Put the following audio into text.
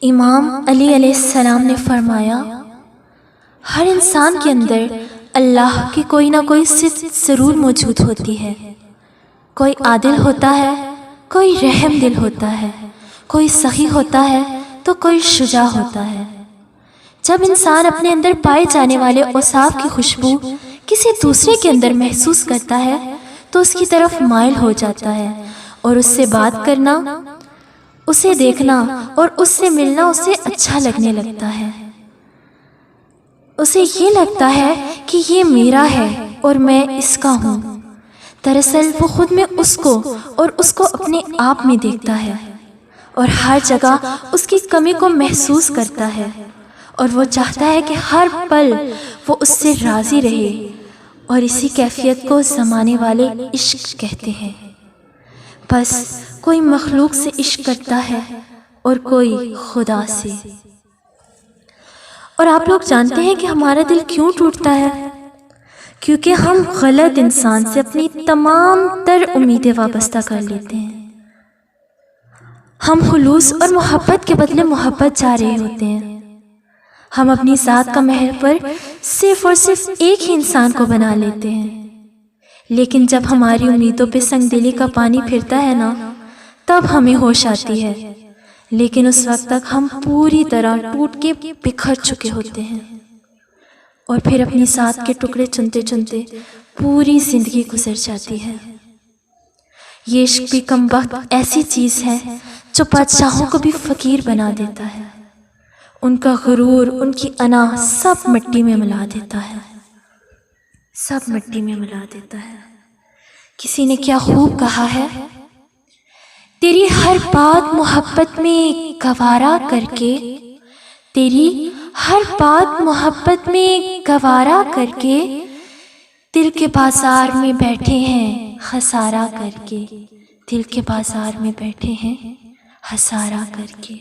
امام علی علیہ السلام نے فرمایا، ہر انسان کے اندر اللہ کی کوئی نہ کوئی صفت ضرور موجود ہوتی ہے۔ کوئی عادل ہوتا ہے، کوئی رحم دل ہوتا ہے، کوئی سخی ہوتا ہے تو کوئی شجاع ہوتا ہے۔ جب انسان اپنے اندر پائے جانے والے اوصاف کی خوشبو کسی دوسرے کے اندر محسوس کرتا ہے تو اس کی طرف مائل ہو جاتا ہے، اور اس سے بات کرنا، اسے دیکھنا اور اس سے ملنا اسے اچھا لگنے لگتا ہے۔ اسے یہ لگتا ہے کہ یہ میرا ہے اور میں اس کا ہوں۔ دراصل وہ خود میں اس کو اور اس کو اپنے آپ میں دیکھتا ہے، اور ہر جگہ اس کی کمی کو محسوس کرتا ہے، اور وہ چاہتا ہے کہ ہر پل وہ اس سے راضی رہے، اور اسی کیفیت کو زمانے والے عشق کہتے ہیں۔ بس کوئی مخلوق سے عشق کرتا ہے اور کوئی خدا سے۔ اور آپ لوگ جانتے ہیں کہ ہمارا دل کیوں ٹوٹتا ہے؟ کیونکہ ہم غلط انسان سے اپنی تمام تر امیدیں وابستہ کر لیتے ہیں۔ ہم خلوص اور محبت کے بدلے محبت چاہ رہے ہوتے ہیں۔ ہم اپنی ذات کا محور صرف اور صرف ایک ہی انسان کو بنا لیتے ہیں، لیکن جب ہماری امیدوں پہ سنگ دلی کا پانی پھرتا ہے نا، تب ہمیں ہوش آتی ہے، لیکن اس وقت تک ہم پوری طرح ٹوٹ کے بکھر چکے ہوتے ہیں، اور پھر اپنی ذات کے ٹکڑے چنتے چنتے پوری زندگی گزر جاتی ہے۔ یہ عشق بھی کم وقت ایسی چیز ہے جو بادشاہوں کو بھی فقیر بنا دیتا ہے۔ ان کا غرور، ان کی انا سب مٹی میں ملا دیتا ہے، سب مٹی میں ملا دیتا ہے۔ کسی نے کیا خوب کہا ہے، تیری ہر بات محبت میں گوارا کر کے، تیری ہر بات محبت میں گوارا کر کے، دل کے بازار میں بیٹھے ہیں خسارہ کر کے، دل کے بازار میں بیٹھے ہیں خسارہ کر کے۔